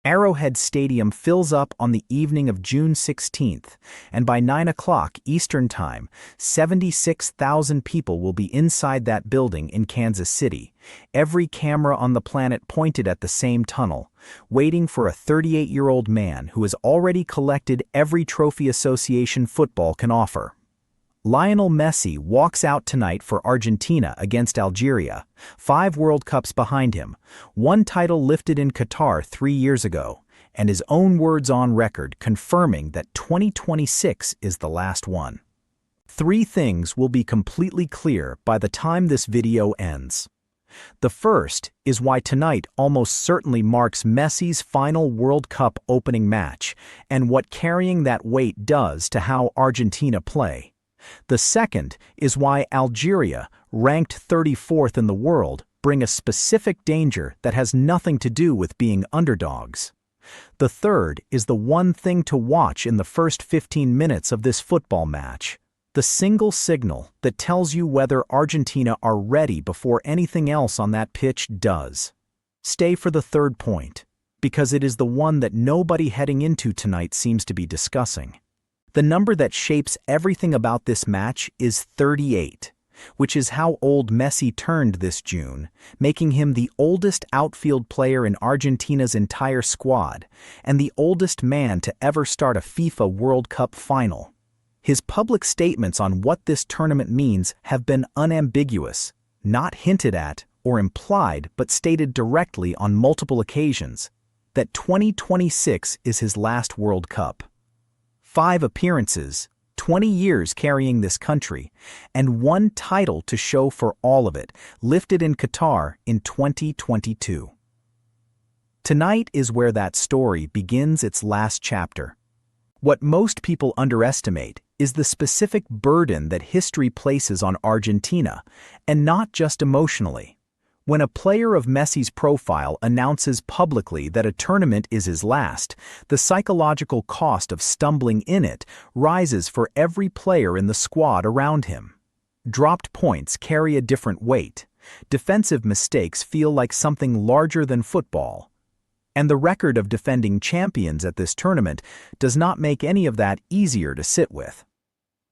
Arrowhead Stadium fills up on the evening of June 16th, and by 9 o'clock Eastern Time, 76,000 people will be inside that building in Kansas City, every camera on the planet pointed at the same tunnel, waiting for a 38-year-old man who has already collected every trophy association football can offer. Lionel Messi walks out tonight for Argentina against Algeria, 5 World Cups behind him, 1 title lifted in Qatar 3 years ago, and his own words on record confirming that 2026 is the last one. 3 things will be completely clear by the time this video ends. The first is why tonight almost certainly marks Messi's final World Cup opening match, and what carrying that weight does to how Argentina play. The second is why Algeria, ranked 34th in the world, bring a specific danger that has nothing to do with being underdogs. The third is the one thing to watch in the first 15 minutes of this football match, the single signal that tells you whether Argentina are ready before anything else on that pitch does. Stay for the third point, because it is the one that nobody heading into tonight seems to be discussing. The number that shapes everything about this match is 38, which is how old Messi turned this June, making him the oldest outfield player in Argentina's entire squad and the oldest man to ever start a FIFA World Cup final. His public statements on what this tournament means have been unambiguous, not hinted at or implied but stated directly on multiple occasions, that 2026 is his last World Cup. 5 appearances, 20 years carrying this country, and 1 title to show for all of it, lifted in Qatar in 2022. Tonight is where that story begins its last chapter. What most people underestimate is the specific burden that history places on Argentina, and not just emotionally. When a player of Messi's profile announces publicly that a tournament is his last, the psychological cost of stumbling in it rises for every player in the squad around him. Dropped points carry a different weight. Defensive mistakes feel like something larger than football. And the record of defending champions at this tournament does not make any of that easier to sit with.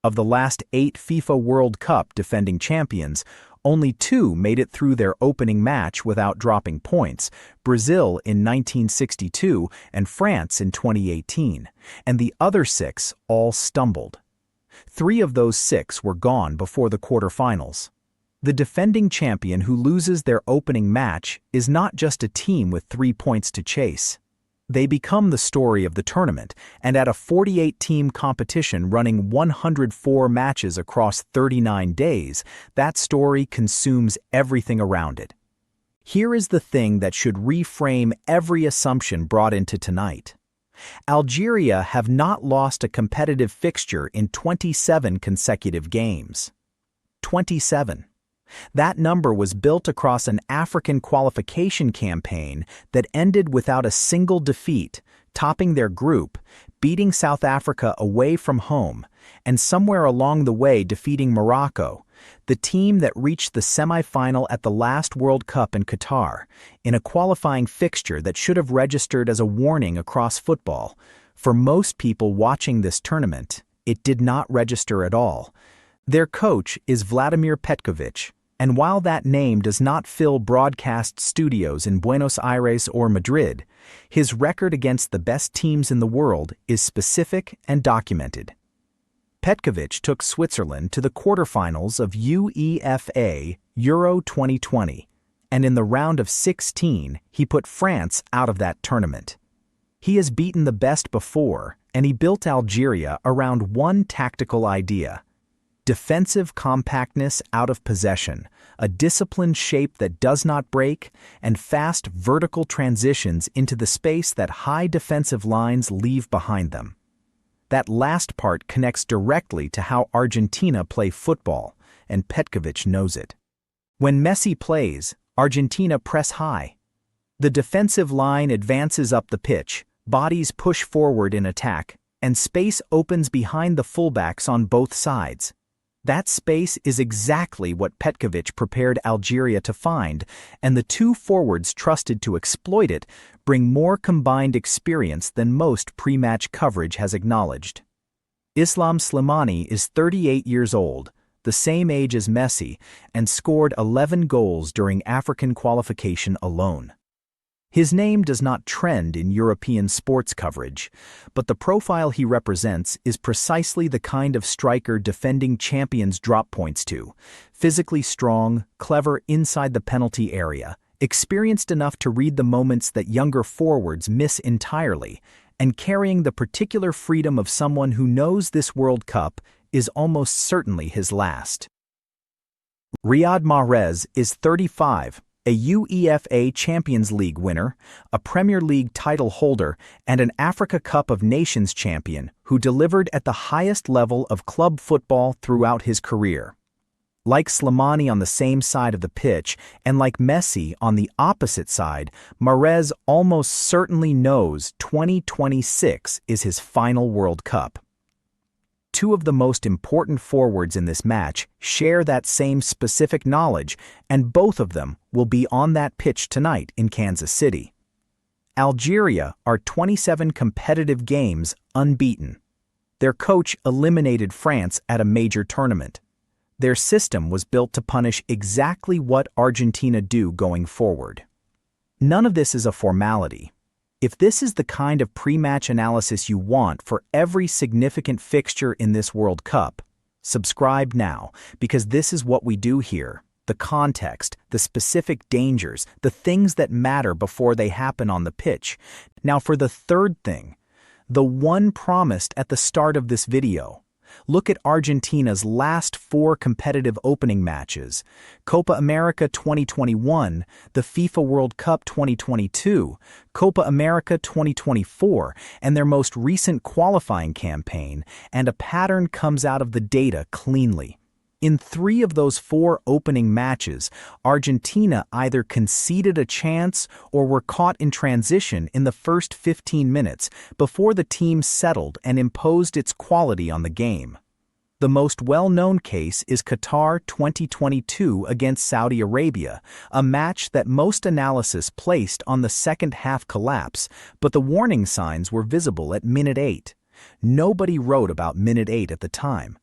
Of the last 8 FIFA World Cup defending champions, only 2 made it through their opening match without dropping points, Brazil in 1962 and France in 2018, and the other 6 all stumbled. 3 of those 6 were gone before the quarterfinals. The defending champion who loses their opening match is not just a team with 3 points to chase. They become the story of the tournament, and at a 48-team competition running 104 matches across 39 days, that story consumes everything around it. Here is the thing that should reframe every assumption brought into tonight. Algeria have not lost a competitive fixture in 27 consecutive games. 27. That number was built across an African qualification campaign that ended without a single defeat, topping their group, beating South Africa away from home, and somewhere along the way defeating Morocco, the team that reached the semifinal at the last World Cup in Qatar, in a qualifying fixture that should have registered as a warning across football. For most people watching this tournament, it did not register at all. Their coach is Vladimir Petkovic, and while that name does not fill broadcast studios in Buenos Aires or Madrid, his record against the best teams in the world is specific and documented. Petkovic took Switzerland to the quarterfinals of UEFA Euro 2020, and in the round of 16, he put France out of that tournament. He has beaten the best before, and he built Algeria around one tactical idea: defensive compactness out of possession, a disciplined shape that does not break, and fast vertical transitions into the space that high defensive lines leave behind them. That last part connects directly to how Argentina play football, and Petkovic knows it. When Messi plays, Argentina press high. The defensive line advances up the pitch, bodies push forward in attack, and space opens behind the fullbacks on both sides. That space is exactly what Petkovic prepared Algeria to find, and the two forwards trusted to exploit it bring more combined experience than most pre-match coverage has acknowledged. Islam Slimani is 38 years old, the same age as Messi, and scored 11 goals during African qualification alone. His name does not trend in European sports coverage, but the profile he represents is precisely the kind of striker defending champions drop points to: physically strong, clever inside the penalty area, experienced enough to read the moments that younger forwards miss entirely, and carrying the particular freedom of someone who knows this World Cup is almost certainly his last. Riyad Mahrez is 35, a UEFA Champions League winner, a Premier League title holder, and an Africa Cup of Nations champion who delivered at the highest level of club football throughout his career. Like Slimani on the same side of the pitch, and like Messi on the opposite side, Mahrez almost certainly knows 2026 is his final World Cup. Two of the most important forwards in this match share that same specific knowledge, and both of them will be on that pitch tonight in Kansas City. Algeria are 27 competitive games unbeaten. Their coach eliminated France at a major tournament. Their system was built to punish exactly what Argentina do going forward. None of this is a formality. If this is the kind of pre-match analysis you want for every significant fixture in this World Cup, subscribe now, because this is what we do here: the context, the specific dangers, the things that matter before they happen on the pitch. Now for the third thing, the one promised at the start of this video. Look at Argentina's last 4 competitive opening matches: Copa America 2021, the FIFA World Cup 2022, Copa America 2024, and their most recent qualifying campaign, and a pattern comes out of the data cleanly. In 3 of those 4 opening matches, Argentina either conceded a chance or were caught in transition in the first 15 minutes before the team settled and imposed its quality on the game. The most well-known case is Qatar 2022 against Saudi Arabia, a match that most analysis placed on the second-half collapse, but the warning signs were visible at minute 8. Nobody wrote about minute 8 at the time.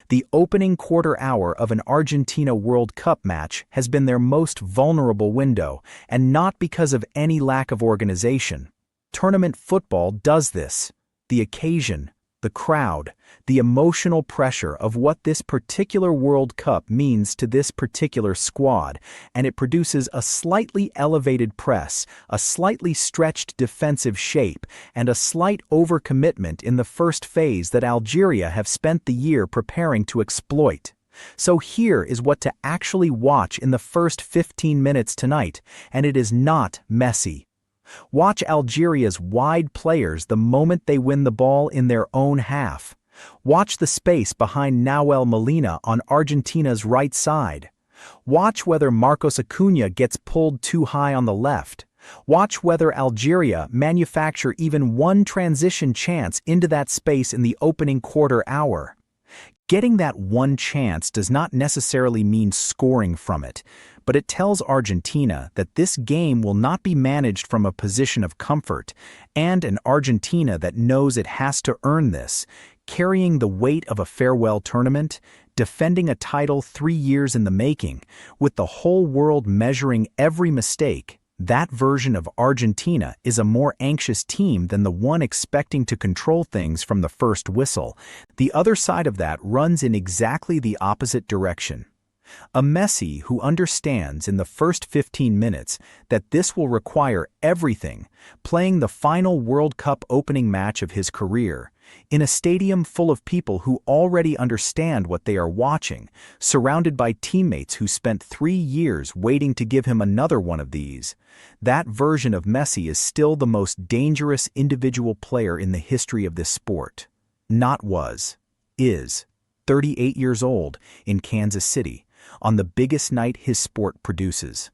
The opening quarter hour of an Argentina World Cup match has been their most vulnerable window, and not because of any lack of organization. Tournament football does this. The occasion, the crowd, the emotional pressure of what this particular World Cup means to this particular squad, and it produces a slightly elevated press, a slightly stretched defensive shape, and a slight overcommitment in the first phase that Algeria have spent the year preparing to exploit. So here is what to actually watch in the first 15 minutes tonight, and it is not Messi. Watch Algeria's wide players the moment they win the ball in their own half. Watch the space behind Nahuel Molina on Argentina's right side. Watch whether Marcos Acuna gets pulled too high on the left. Watch whether Algeria manufacture even one transition chance into that space in the opening quarter hour. Getting that one chance does not necessarily mean scoring from it, but it tells Argentina that this game will not be managed from a position of comfort, and an Argentina that knows it has to earn this, carrying the weight of a farewell tournament, defending a title 3 years in the making, with the whole world measuring every mistake. That version of Argentina is a more anxious team than the one expecting to control things from the first whistle. The other side of that runs in exactly the opposite direction. A Messi who understands in the first 15 minutes that this will require everything, playing the final World Cup opening match of his career, in a stadium full of people who already understand what they are watching, surrounded by teammates who spent 3 years waiting to give him another one of these. That version of Messi is still the most dangerous individual player in the history of this sport. Not was, is, 38 years old, in Kansas City, on the biggest night his sport produces.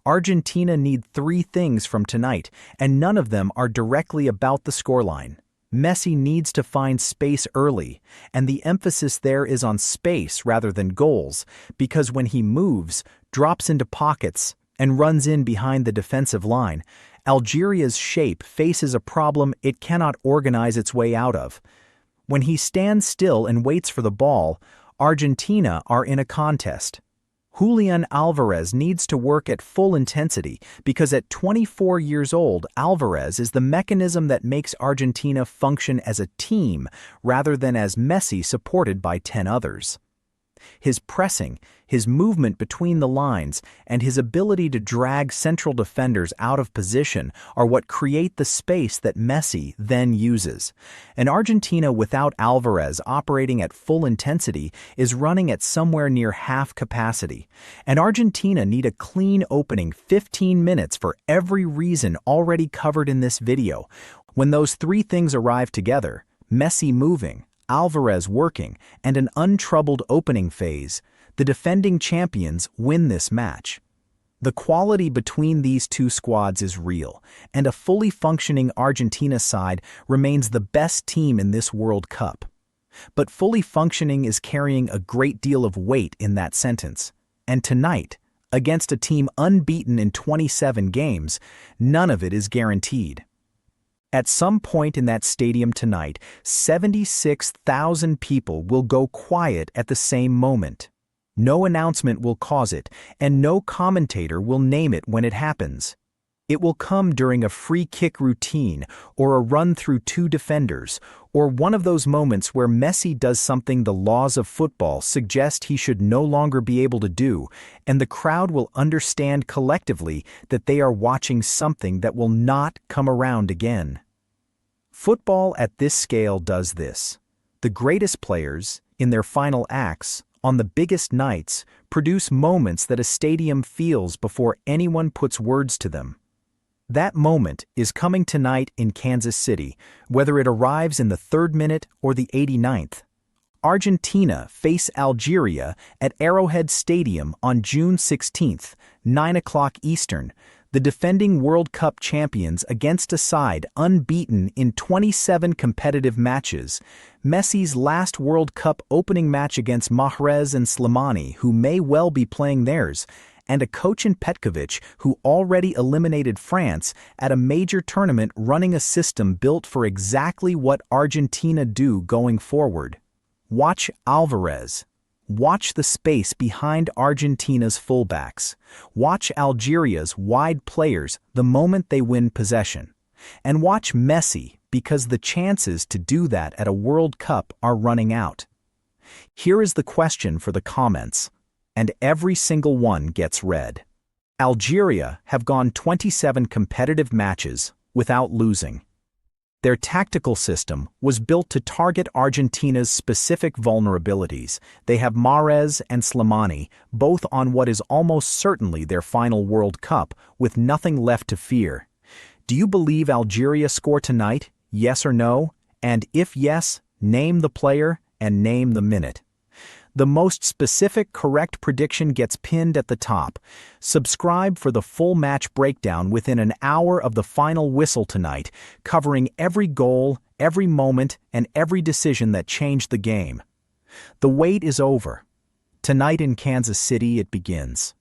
Argentina need 3 things from tonight, and none of them are directly about the scoreline. Messi needs to find space early, and the emphasis there is on space rather than goals, because when he moves, drops into pockets, and runs in behind the defensive line, Algeria's shape faces a problem it cannot organize its way out of. When he stands still and waits for the ball, Argentina are in a contest. Julian Alvarez needs to work at full intensity because at 24 years old, Alvarez is the mechanism that makes Argentina function as a team rather than as Messi supported by 10 others. His pressing, his movement between the lines, and his ability to drag central defenders out of position are what create the space that Messi then uses. An Argentina without Alvarez operating at full intensity is running at somewhere near half capacity. And Argentina need a clean opening 15 minutes for every reason already covered in this video. When those three things arrive together, Messi moving, Alvarez working, and an untroubled opening phase, the defending champions win this match. The quality between these two squads is real, and a fully functioning Argentina side remains the best team in this World Cup. But fully functioning is carrying a great deal of weight in that sentence. And tonight, against a team unbeaten in 27 games, none of it is guaranteed. At some point in that stadium tonight, 76,000 people will go quiet at the same moment. No announcement will cause it, and no commentator will name it when it happens. It will come during a free kick routine, or a run through two defenders, or one of those moments where Messi does something the laws of football suggest he should no longer be able to do, and the crowd will understand collectively that they are watching something that will not come around again. Football at this scale does this. The greatest players, in their final acts, on the biggest nights, produce moments that a stadium feels before anyone puts words to them. That moment is coming tonight in Kansas City, whether it arrives in the 3rd minute or the 89th. Argentina face Algeria at Arrowhead Stadium on June 16th, 9 o'clock Eastern, the defending World Cup champions against a side unbeaten in 27 competitive matches, Messi's last World Cup opening match against Mahrez and Slimani, who may well be playing theirs, and a coach in Petkovic who already eliminated France at a major tournament running a system built for exactly what Argentina do going forward. Watch Alvarez. Watch the space behind Argentina's fullbacks. Watch Algeria's wide players the moment they win possession. And watch Messi, because the chances to do that at a World Cup are running out. Here is the question for the comments, and every single one gets read. Algeria have gone 27 competitive matches without losing. Their tactical system was built to target Argentina's specific vulnerabilities. They have Mahrez and Slimani, both on what is almost certainly their final World Cup, with nothing left to fear. Do you believe Algeria score tonight? Yes or no? And if yes, name the player and name the minute. The most specific correct prediction gets pinned at the top. Subscribe for the full match breakdown within an hour of the final whistle tonight, covering every goal, every moment, and every decision that changed the game. The wait is over. Tonight in Kansas City it begins.